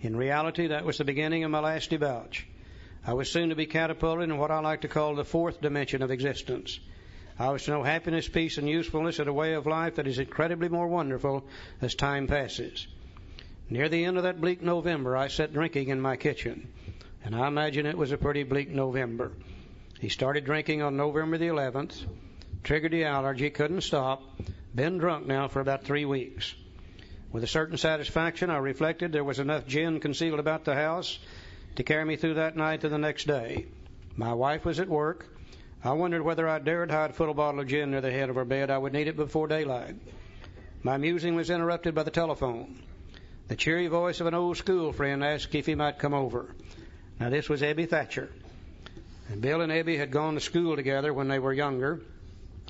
In reality, that was the beginning of my last debauch. I was soon to be catapulted in what I like to call the fourth dimension of existence. I was to know happiness, peace, and usefulness at a way of life that is incredibly more wonderful as time passes. Near the end of that bleak November, I sat drinking in my kitchen, and I imagine it was a pretty bleak November. He started drinking on November the 11th, triggered the allergy, couldn't stop, been drunk now for about 3 weeks. With a certain satisfaction, I reflected there was enough gin concealed about the house to carry me through that night to the next day. My wife was at work. I wondered whether I dared hide a full bottle of gin near the head of her bed. I would need it before daylight. My musing was interrupted by the telephone. The cheery voice of an old school friend asked if he might come over. Now, this was Ebby Thatcher. And Bill and Ebby had gone to school together when they were younger,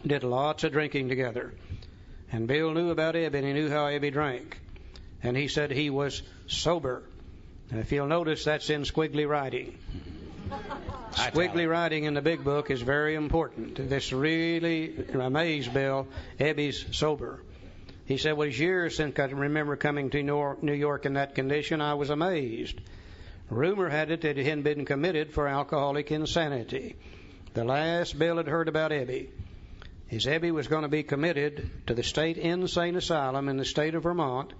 did lots of drinking together. And Bill knew about Ebby, and he knew how Ebby drank. And he said he was sober. And if you'll notice, that's in squiggly writing. Squiggly writing in the big book is very important. This really amazed Bill. Ebby's sober. He said, well, it's years since I remember coming to New York in that condition. I was amazed. Rumor had it that he had been committed for alcoholic insanity. The last Bill had heard about Ebby is Ebby was going to be committed to the state insane asylum in the state of Vermont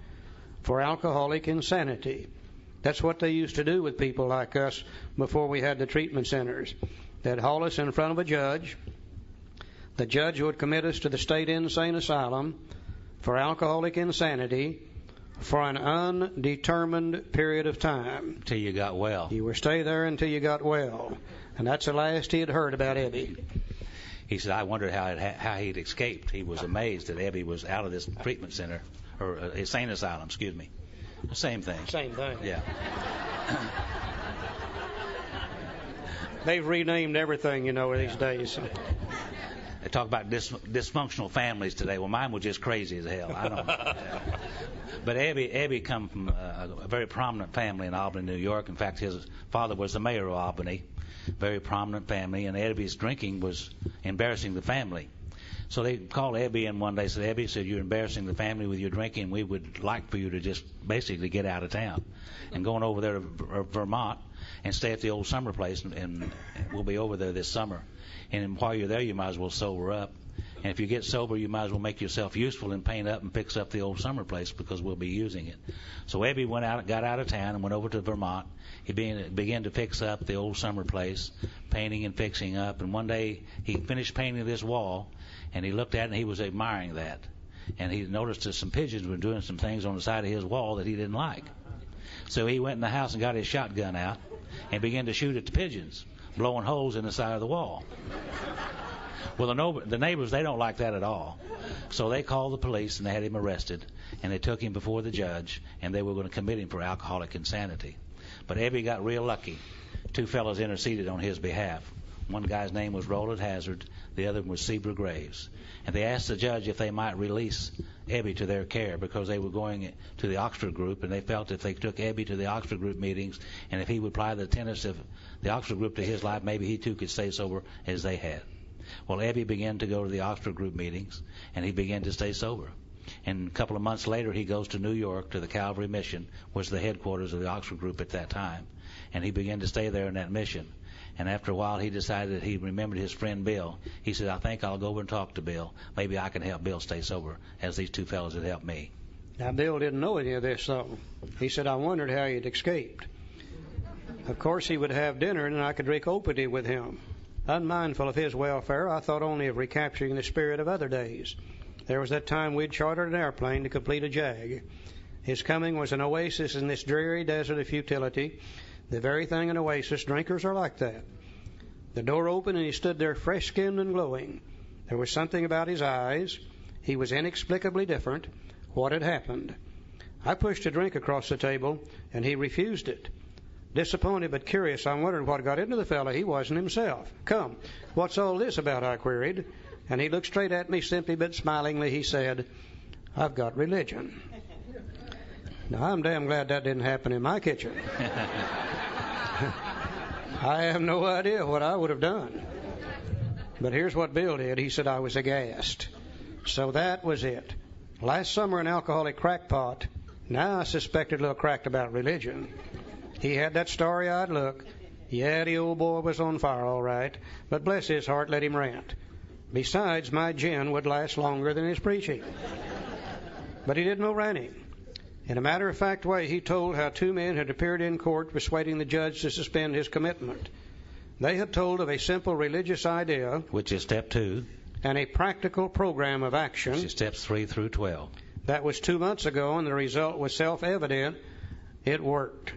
for alcoholic insanity. That's what they used to do with people like us before we had the treatment centers. They'd haul us in front of a judge. The judge would commit us to the state insane asylum for alcoholic insanity for an undetermined period of time. Till you got well. You were stay there until you got well. And that's the last he had heard about Ebby. He said, I wondered how he'd escaped. He was amazed that Ebby was out of this treatment center, or insane asylum, excuse me. Same thing. Same thing. Yeah. They've renamed everything, these days. They talk about dysfunctional families today. Well, mine was just crazy as hell. I don't know. But Ebby come from a very prominent family in Albany, New York. In fact, his father was the mayor of Albany. Very prominent family. And Ebby's drinking was embarrassing the family. So they called Ebby in one day, said, Ebby, said, you're embarrassing the family with your drinking. We would like for you to just basically get out of town. And going over there to Vermont and stay at the old summer place, and we'll be over there this summer. And while you're there, you might as well sober up. And if you get sober, you might as well make yourself useful and paint up and fix up the old summer place because we'll be using it. So Ebby got out of town and went over to Vermont. He began to fix up the old summer place, painting and fixing up. And one day he finished painting this wall, and he looked at it and he was admiring that. And he noticed that some pigeons were doing some things on the side of his wall that he didn't like. So he went in the house and got his shotgun out and began to shoot at the pigeons, blowing holes in the side of the wall. Well, the neighbors, they don't like that at all. So they called the police and they had him arrested, and they took him before the judge, and they were going to commit him for alcoholic insanity. But Ebby got real lucky. Two fellows interceded on his behalf. One guy's name was Roland Hazard. The other was Seaver Graves. And they asked the judge if they might release Ebby to their care because they were going to the Oxford group, and they felt if they took Ebby to the Oxford group meetings and if he would apply the tenets of the Oxford group to his life, maybe he too could stay sober as they had. Well, Ebby began to go to the Oxford group meetings, and he began to stay sober. And a couple of months later, he goes to New York to the Calvary Mission, which was the headquarters of the Oxford group at that time. And he began to stay there in that mission. And after a while, he decided that he remembered his friend Bill. He said, I think I'll go over and talk to Bill. Maybe I can help Bill stay sober, as these two fellows had helped me. Now, Bill didn't know any of this, though. He said, I wondered how he'd escaped. Of course, he would have dinner, and I could drink opiate with him. Unmindful of his welfare, I thought only of recapturing the spirit of other days. There was that time we'd chartered an airplane to complete a jag. His coming was an oasis in this dreary desert of futility. The very thing an oasis, drinkers are like that. The door opened and he stood there fresh-skinned and glowing. There was something about his eyes. He was inexplicably different. What had happened? I pushed a drink across the table and he refused it. Disappointed but curious, I wondered what got into the fellow. He wasn't himself. Come, what's all this about? I queried. And he looked straight at me, simply but smilingly. He said, I've got religion. Now, I'm damn glad that didn't happen in my kitchen. I have no idea what I would have done. But here's what Bill did. He said I was aghast. So that was it. Last summer, an alcoholic crackpot Now I suspected a little cracked about religion. He had that starry-eyed look. Yeah, the old boy was on fire all right, but bless his heart, let him rant. Besides, my gin would last longer than his preaching. But he did no ranting. In a matter-of-fact way, he told how two men had appeared in court persuading the judge to suspend his commitment. They had told of a simple religious idea, which is step 2, and a practical program of action, which is steps 3 through 12. That was 2 months ago, and the result was self-evident. It worked.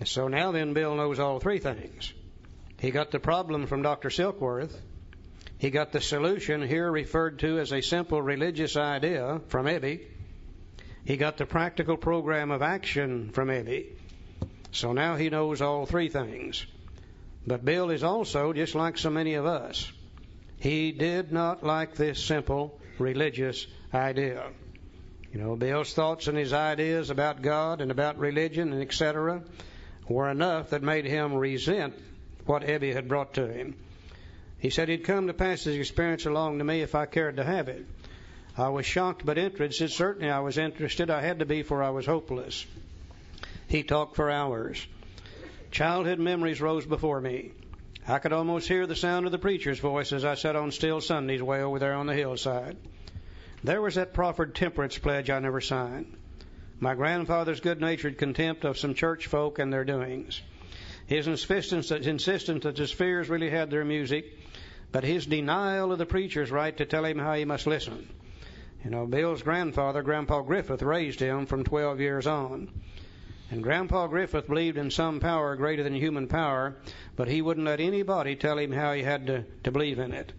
So now then, Bill knows all 3 things. He got the problem from Dr. Silkworth. He got the solution, here referred to as a simple religious idea, from Ebby. He got the practical program of action from Ebby. So now he knows all 3 things. But Bill is also just like so many of us. He did not like this simple religious idea. You know, Bill's thoughts and his ideas about God and about religion and etc. were enough that made him resent what Ebby had brought to him. He said he'd come to pass his experience along to me if I cared to have it. I was shocked but interested. Certainly I was interested. I had to be, for I was hopeless. He talked for hours. Childhood memories rose before me. I could almost hear the sound of the preacher's voice as I sat on still Sundays way over there on the hillside. There was that proffered temperance pledge I never signed. My grandfather's good-natured contempt of some church folk and their doings. His insistence that the spheres really had their music, but his denial of the preacher's right to tell him how he must listen. You know, Bill's grandfather, Grandpa Griffith, raised him from 12 years on. And Grandpa Griffith believed in some power greater than human power, but he wouldn't let anybody tell him how he had to believe in it.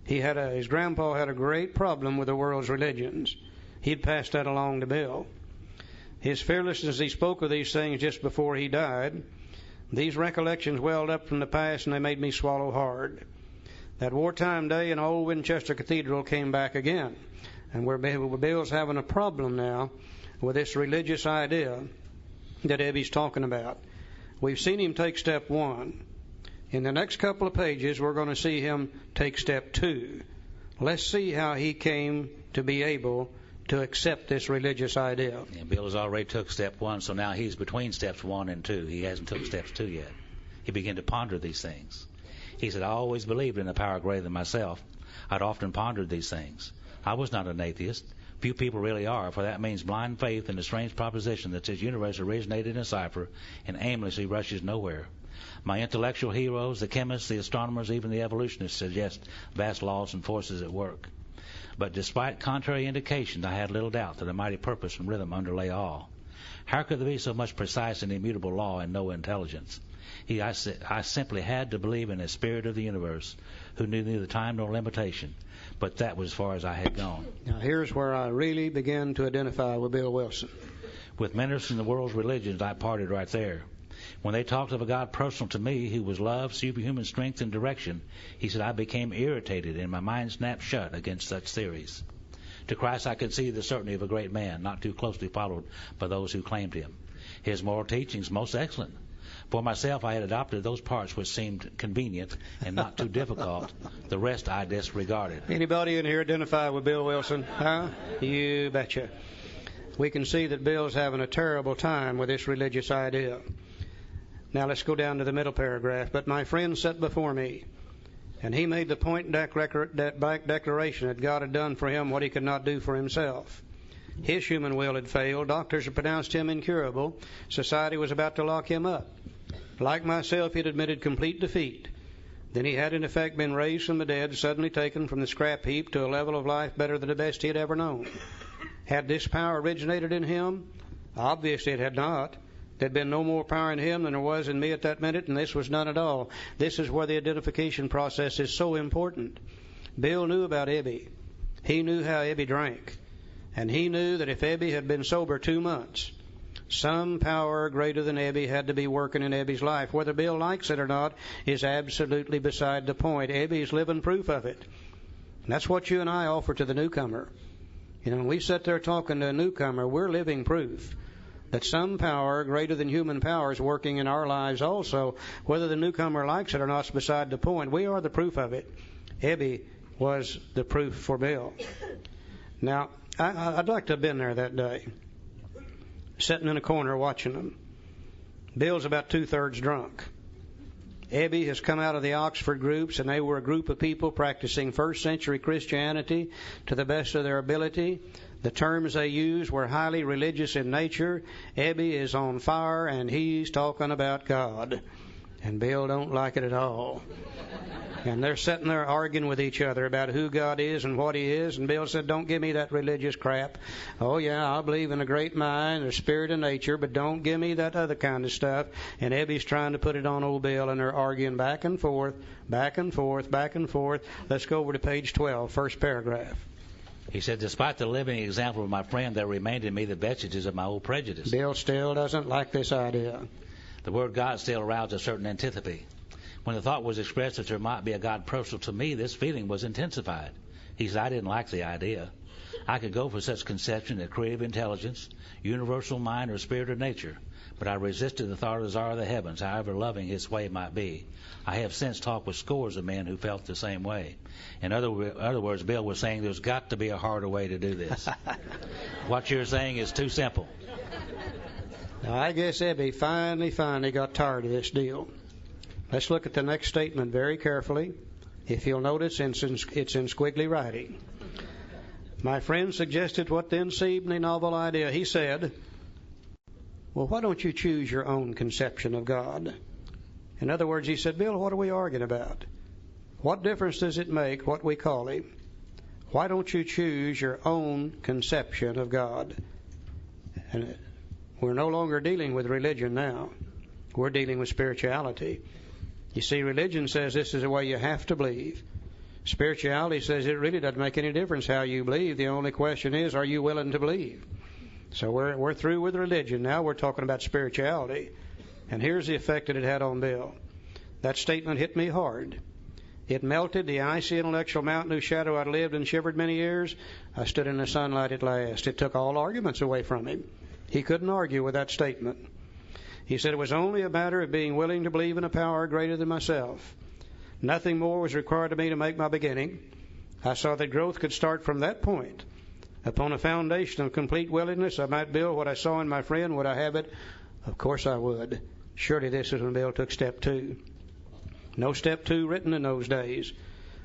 His grandpa had a great problem with the world's religions. He'd passed that along to Bill. His fearlessness, he spoke of these things just before he died. These recollections welled up from the past, and they made me swallow hard. That wartime day in old Winchester Cathedral came back again, and where Bill's having a problem now with this religious idea that Ebby's talking about. We've seen him take step 1. In the next couple of pages, we're going to see him take step 2. Let's see how he came to be able to accept this religious idea. Yeah, Bill has already took step 1, so now he's between steps 1 and 2. He hasn't took steps 2 yet. He began to ponder these things. He said, I always believed in a power greater than myself. I'd often pondered these things. I was not an atheist. Few people really are, for that means blind faith in the strange proposition that this universe originated in a cipher and aimlessly rushes nowhere. My intellectual heroes, the chemists, the astronomers, even the evolutionists, suggest vast laws and forces at work. But despite contrary indications, I had little doubt that a mighty purpose and rhythm underlay all. How could there be so much precise and immutable law and no intelligence? I simply had to believe in a spirit of the universe who knew neither time nor limitation. But that was as far as I had gone. Now here's where I really began to identify with Bill Wilson. With ministers in the world's religions, I parted right there. When they talked of a God personal to me who was love, superhuman strength, and direction, he said I became irritated and my mind snapped shut against such theories. To Christ I could see the certainty of a great man, not too closely followed by those who claimed him. His moral teachings most excellent. For myself, I had adopted those parts which seemed convenient and not too difficult. The rest I disregarded. Anybody in here identify with Bill Wilson? Huh? You betcha. We can see that Bill's having a terrible time with this religious idea. Now let's go down to the middle paragraph. But my friend sat before me, and he made the point declaration that God had done for him what he could not do for himself. His human will had failed. Doctors had pronounced him incurable. Society was about to lock him up. Like myself, he had admitted complete defeat. Then he had in effect been raised from the dead, suddenly taken from the scrap heap to a level of life better than the best he had ever known. Had this power originated in him? Obviously it had not. There had been no more power in him than there was in me at that minute, and this was none at all. This is where the identification process is so important. Bill knew about Ebby. He knew how Ebby drank. And he knew that if Ebby had been sober 2 months, some power greater than Ebby had to be working in Ebby's life. Whether Bill likes it or not is absolutely beside the point. Ebby's living proof of it. And that's what you and I offer to the newcomer. You know, when we sit there talking to a newcomer, we're living proof that some power greater than human power is working in our lives also. Whether the newcomer likes it or not is beside the point. We are the proof of it. Ebby was the proof for Bill. Now, I'd like to have been there that day. sitting in a corner watching them. Bill's about 2/3 drunk. Ebby has come out of the Oxford groups, and they were a group of people practicing first-century Christianity to the best of their ability. The terms they used were highly religious in nature. Ebby is on fire, and he's talking about God. And Bill don't like it at all. And they're sitting there arguing with each other about who God is and what He is. And Bill said, don't give me that religious crap. Oh, yeah, I believe in a great mind, a spirit of nature, but don't give me that other kind of stuff. And Ebby's trying to put it on old Bill, and they're arguing back and forth, back and forth, back and forth. Let's go over to page 12, first paragraph. He said, despite the living example of my friend, there remained in me the vestiges of my old prejudice. Bill still doesn't like this idea. The word God still aroused a certain antipathy. When the thought was expressed that there might be a God personal to me, this feeling was intensified. He said, I didn't like the idea. I could go for such conception of creative intelligence, universal mind, or spirit of nature, but I resisted the thought of the czar of the heavens, however loving his way might be. I have since talked with scores of men who felt the same way. In other words, Bill was saying there's got to be a harder way to do this. What you're saying is too simple. Now, I guess Ebby finally got tired of this deal. Let's look at the next statement very carefully. If you'll notice, it's in squiggly writing. My friend suggested what then seemed a novel idea. He said, well, why don't you choose your own conception of God? In other words, he said, Bill, what are we arguing about? What difference does it make what we call Him? Why don't you choose your own conception of God? And we're no longer dealing with religion now. We're dealing with spirituality. You see, religion says this is the way you have to believe. Spirituality says it really doesn't make any difference how you believe. The only question is, are you willing to believe? So we're through with religion. Now we're talking about spirituality. And here's the effect that it had on Bill. That statement hit me hard. It melted the icy intellectual mountain whose shadow I'd lived and shivered many years. I stood in the sunlight at last. It took all arguments away from him. He couldn't argue with that statement. He said it was only a matter of being willing to believe in a power greater than myself. Nothing more was required of me to make my beginning. I saw that growth could start from that point. Upon a foundation of complete willingness, I might build what I saw in my friend. Would I have it? Of course I would. Surely this is when Bill took step 2. No step 2 written in those days.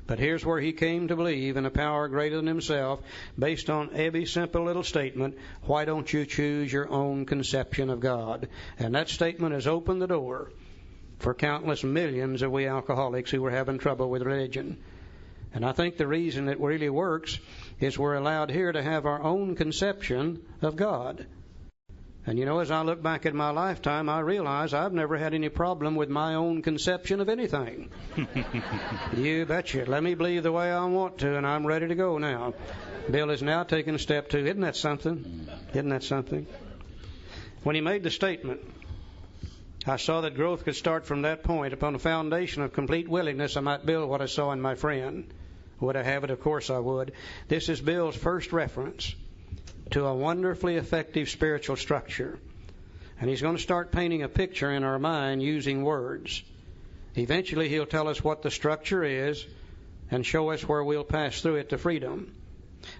But here's where he came to believe in a power greater than himself, based on Ebby's simple little statement, why don't you choose your own conception of God? And that statement has opened the door for countless millions of we alcoholics who were having trouble with religion. And I think the reason it really works is we're allowed here to have our own conception of God. And you know, as I look back at my lifetime, I realize I've never had any problem with my own conception of anything. You betcha. Let me believe the way I want to, and I'm ready to go now. Bill is now taking step 2. Isn't that something? Isn't that something? When he made the statement, I saw that growth could start from that point. Upon a foundation of complete willingness, I might build what I saw in my friend. Would I have it? Of course I would. This is Bill's first reference to a wonderfully effective spiritual structure. And he's going to start painting a picture in our mind using words. Eventually he'll tell us what the structure is and show us where we'll pass through it to freedom.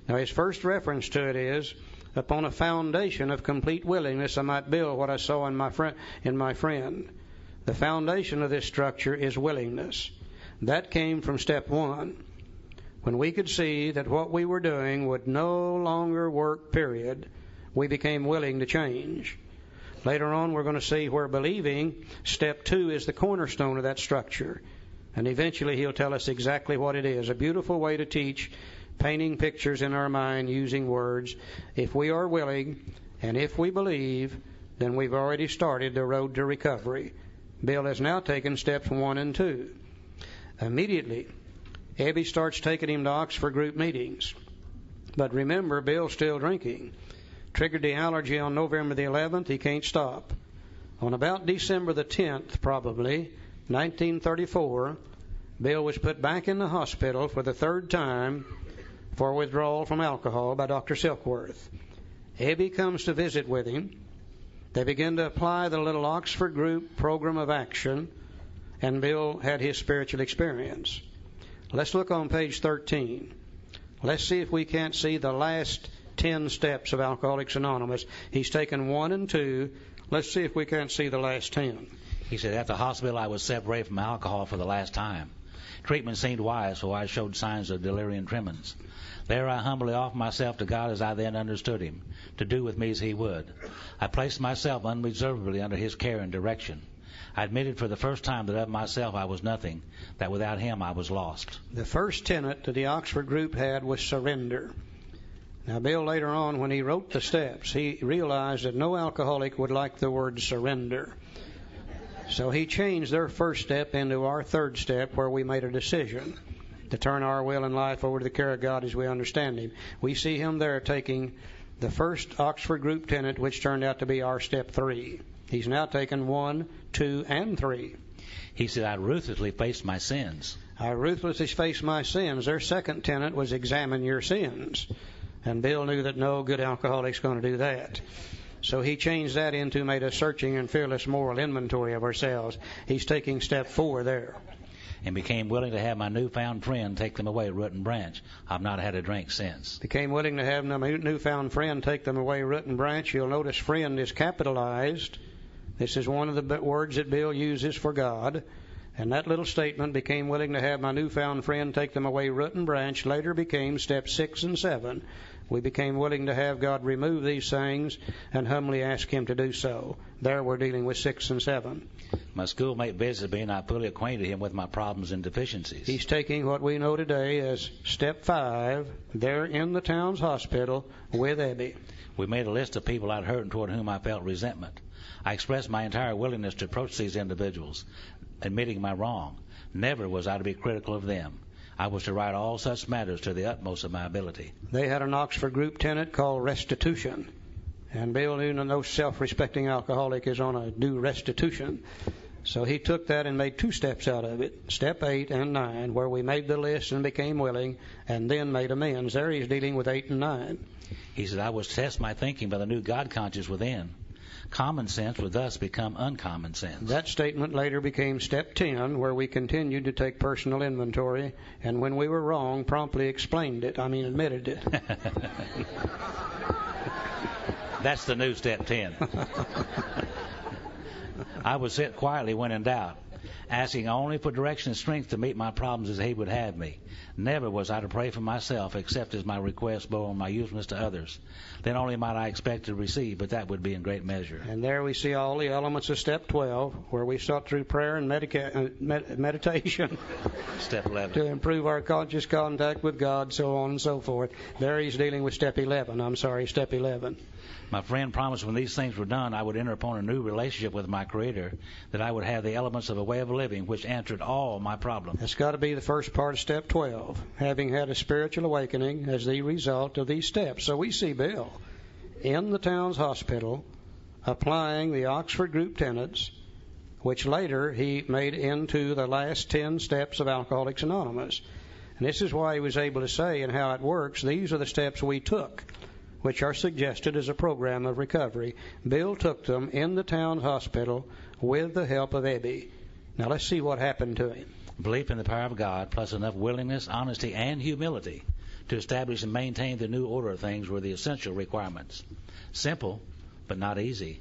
Now his first reference to it is, upon a foundation of complete willingness, I might build what I saw in my friend. The foundation of this structure is willingness. That came from step 1. When we could see that what we were doing would no longer work, period, we became willing to change. Later on, we're going to see where believing, step 2, is the cornerstone of that structure. And eventually he'll tell us exactly what it is. A beautiful way to teach, painting pictures in our mind using words. If we are willing and if we believe, then we've already started the road to recovery. Bill has now taken steps 1 and 2. Immediately, Ebby starts taking him to Oxford group meetings. But remember, Bill's still drinking. Triggered the allergy on November the 11th. He can't stop. On about December the 10th, probably, 1934, Bill was put back in the hospital for the 3rd time for withdrawal from alcohol by Dr. Silkworth. Ebby comes to visit with him. They begin to apply the little Oxford group program of action, and Bill had his spiritual experience. Let's look on page 13. Let's see if we can't see the last 10 steps of Alcoholics Anonymous. He's taken 1 and 2. Let's see if we can't see the last 10. He said, at the hospital I was separated from alcohol for the last time. Treatment seemed wise, for I showed signs of delirium tremens. There I humbly offered myself to God as I then understood him, to do with me as he would. I placed myself unreservedly under his care and direction. I admitted for the first time that of myself I was nothing, that without him I was lost. The first tenet that the Oxford group had was surrender. Now, Bill, later on, when he wrote the steps, he realized that no alcoholic would like the word surrender. So he changed their first step into our third step, where we made a decision to turn our will and life over to the care of God as we understand him. We see him there taking the first Oxford group tenet, which turned out to be our step 3. He's now taken 1, 2, and 3. He said, I ruthlessly faced my sins. I ruthlessly faced my sins. Their second tenet was examine your sins. And Bill knew that no good alcoholic's going to do that. So he changed that into made a searching and fearless moral inventory of ourselves. He's taking step 4 there. And became willing to have my newfound friend take them away root and branch. I've not had a drink since. Became willing to have my newfound friend take them away root and branch. You'll notice friend is capitalized. This is one of the words that Bill uses for God. And that little statement, became willing to have my newfound friend take them away root and branch, later became steps 6 and 7. We became willing to have God remove these things and humbly ask him to do so. There we're dealing with 6 and 7. My schoolmate visited me, and I fully acquainted him with my problems and deficiencies. He's taking what we know today as step 5, there in the town's hospital with Ebby. We made a list of people I'd hurt and toward whom I felt resentment. I expressed my entire willingness to approach these individuals, admitting my wrong. Never was I to be critical of them. I was to right all such matters to the utmost of my ability. They had an Oxford group tenet called restitution. And Bill knew no self-respecting alcoholic is on a due restitution. So he took that and made 2 steps out of it, step 8 and 9, where we made the list and became willing, and then made amends. There he's dealing with 8 and 9. He said, I was to test my thinking by the new God conscience within. Common sense would thus become uncommon sense. That statement later became step 10, where we continued to take personal inventory, and when we were wrong, promptly admitted it. That's the new step 10. I would sit quietly when in doubt, asking only for direction and strength to meet my problems as he would have me. Never was I to pray for myself, except as my request bore on my usefulness to others. Then only might I expect to receive, but that would be in great measure. And there we see all the elements of step 12, where we sought through prayer and meditation Step 11. to improve our conscious contact with God, so on and so forth. There he's dealing with step 11. My friend promised when these things were done, I would enter upon a new relationship with my Creator, that I would have the elements of a way of living which answered all my problems. That's got to be the first part of step 12, having had a spiritual awakening as the result of these steps. So we see Bill in the town's hospital applying the Oxford group tenets, which later he made into the last 10 steps of Alcoholics Anonymous. And this is why he was able to say, and how it works, these are the steps we took, which are suggested as a program of recovery. Bill took them in the town's hospital with the help of Ebby. Now let's see what happened to him. Belief in the power of God, plus enough willingness, honesty, and humility to establish and maintain the new order of things were the essential requirements. Simple, but not easy.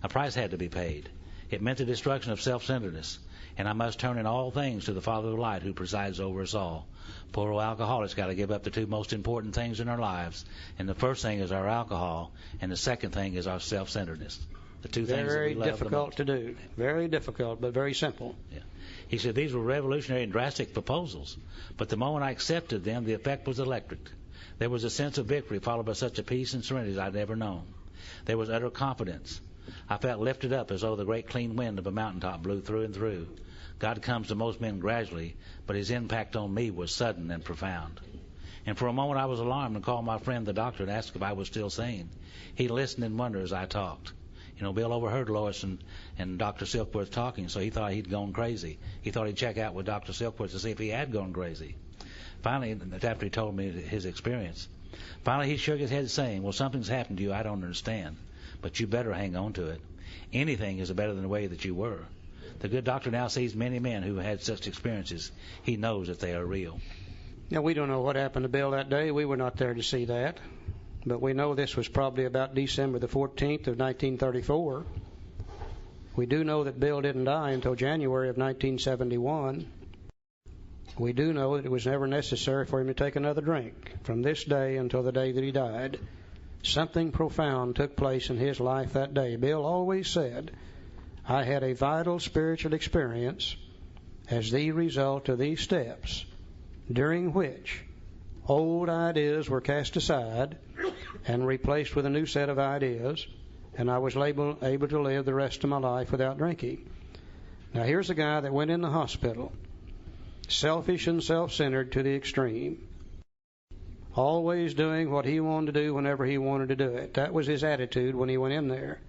A price had to be paid. It meant the destruction of self-centeredness, and I must turn in all things to the Father of light who presides over us all. Poor old alcoholics got to give up the 2 most important things in our lives, and the first thing is our alcohol, and the second thing is our self-centeredness. The 2 things that we love the most. Very difficult to do. Very difficult, but very simple. Yeah. He said these were revolutionary and drastic proposals, but the moment I accepted them, the effect was electric. There was a sense of victory followed by such a peace and serenity as I'd never known. There was utter confidence. I felt lifted up as though the great clean wind of a mountaintop blew through and through. God comes to most men gradually, but his impact on me was sudden and profound. And for a moment I was alarmed and called my friend the doctor and asked if I was still sane. He listened in wonder as I talked. Bill overheard Lois and Dr. Silkworth talking, so he thought he'd gone crazy. He thought he'd check out with Dr. Silkworth to see if he had gone crazy. Finally, after he told me his experience, he shook his head saying, well, something's happened to you I don't understand, but you better hang on to it. Anything is better than the way that you were. The good doctor now sees many men who had such experiences. He knows that they are real. Now, we don't know what happened to Bill that day. We were not there to see that. but we know this was probably about December the 14th of 1934. We do know that Bill didn't die until January of 1971. We do know that it was never necessary for him to take another drink from this day until the day that he died. Something profound took place in his life that day. Bill always said, I had a vital spiritual experience as the result of these steps, during which old ideas were cast aside and replaced with a new set of ideas, and I was able to live the rest of my life without drinking. Now here's a guy that went in the hospital, selfish and self-centered to the extreme, always doing what he wanted to do whenever he wanted to do it. That was his attitude when he went in there.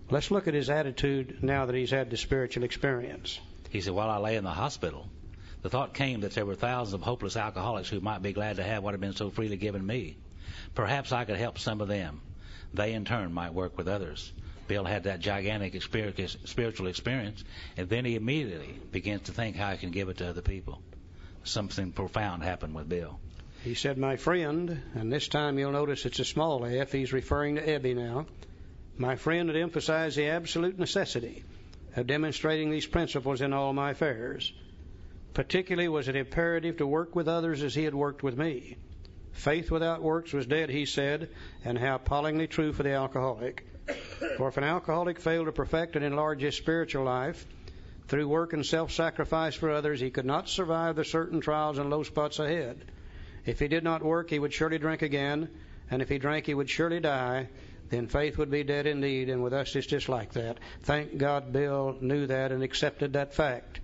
Let's look at his attitude now that he's had the spiritual experience. He said, while I lay in the hospital, the thought came that there were thousands of hopeless alcoholics who might be glad to have what had been so freely given me. Perhaps I could help some of them. They, in turn, might work with others. Bill had that gigantic spiritual experience, and then he immediately begins to think how he can give it to other people. Something profound happened with Bill. He said, my friend, and this time you'll notice it's a small f, he's referring to Ebby now. My friend had emphasized the absolute necessity of demonstrating these principles in all my affairs. Particularly was it imperative to work with others as he had worked with me. Faith without works was dead, he said, and how appallingly true for the alcoholic. For if an alcoholic failed to perfect and enlarge his spiritual life through work and self-sacrifice for others, he could not survive the certain trials and low spots ahead. If he did not work, he would surely drink again, and if he drank, he would surely die. Then faith would be dead indeed, and with us it's just like that. Thank God Bill knew that and accepted that fact.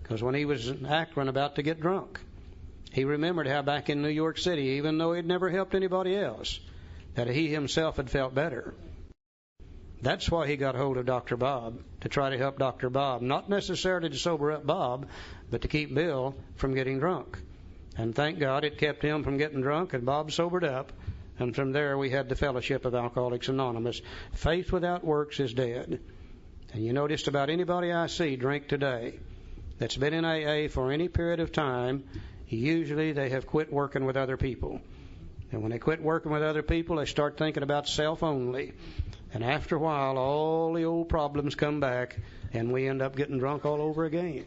Because when he was in Akron about to get drunk, he remembered how back in New York City, even though he'd never helped anybody else, that he himself had felt better. That's why he got hold of Dr. Bob, to try to help Dr. Bob, not necessarily to sober up Bob, but to keep Bill from getting drunk. And thank God it kept him from getting drunk, and Bob sobered up. And from there we had the Fellowship of Alcoholics Anonymous. Faith without works is dead. And you know, just about anybody I see drink today that's been in AA for any period of time, usually they have quit working with other people. And when they quit working with other people, they start thinking about self only. And after a while, all the old problems come back, and we end up getting drunk all over again.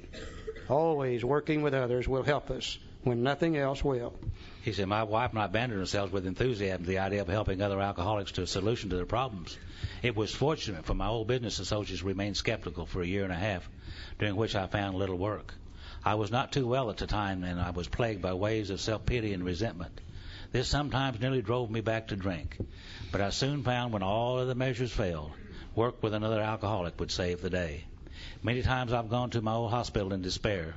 Always working with others will help us when nothing else will. He said, my wife and I abandoned ourselves with enthusiasm to the idea of helping other alcoholics to a solution to their problems. It was fortunate for my old business associates remained skeptical for a year and a half, during which I found little work. I was not too well at the time, and I was plagued by waves of self-pity and resentment. This sometimes nearly drove me back to drink. But I soon found when all other measures failed, work with another alcoholic would save the day. Many times I've gone to my old hospital in despair.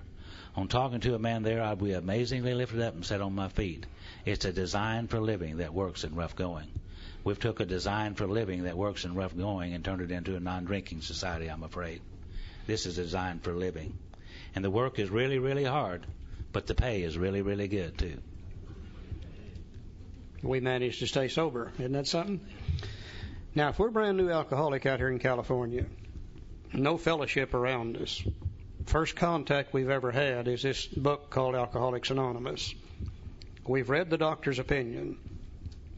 On talking to a man there, I'd be amazingly lifted up and set on my feet. It's a design for living that works in rough going. We've took a design for living that works in rough going and turned it into a non-drinking society, I'm afraid. This is a design for living. And the work is really, really hard, but the pay is really, really good, too. We managed to stay sober. Isn't that something? Now, if we're a brand new alcoholic out here in California, no fellowship around us, first contact we've ever had is this book called Alcoholics Anonymous. We've read the doctor's opinion.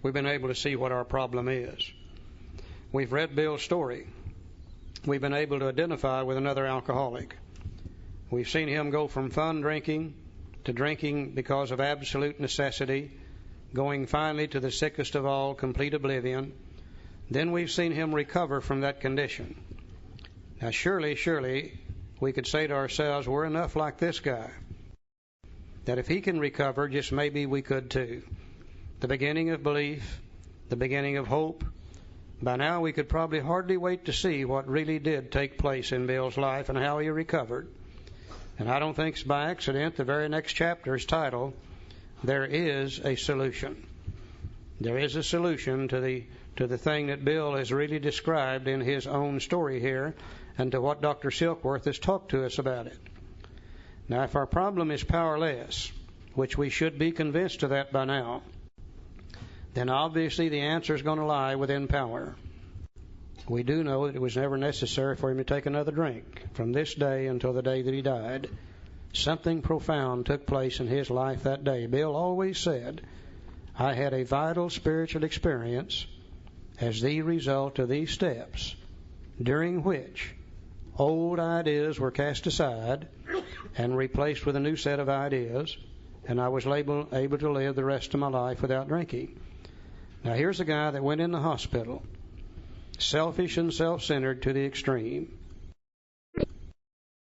We've been able to see what our problem is. We've read Bill's story. We've been able to identify with another alcoholic. We've seen him go from fun drinking to drinking because of absolute necessity, going finally to the sickest of all, complete oblivion. Then we've seen him recover from that condition. Now surely, we could say to ourselves, we're enough like this guy, that if he can recover, just maybe we could too. The beginning of belief, the beginning of hope. By now we could probably hardly wait to see what really did take place in Bill's life and how he recovered. And I don't think it's by accident the very next chapter is titled, There is a Solution. There is a solution to the thing that Bill has really described in his own story here, and to what Dr. Silkworth has talked to us about it. Now, if our problem is powerless, which we should be convinced of that by now, then obviously the answer is going to lie within power. We do know that it was never necessary for him to take another drink from this day until the day that he died. Something profound took place in his life that day. Bill always said, I had a vital spiritual experience as the result of these steps, during which old ideas were cast aside and replaced with a new set of ideas, and I was able to live the rest of my life without drinking. Now here's a guy that went in the hospital, selfish and self-centered to the extreme.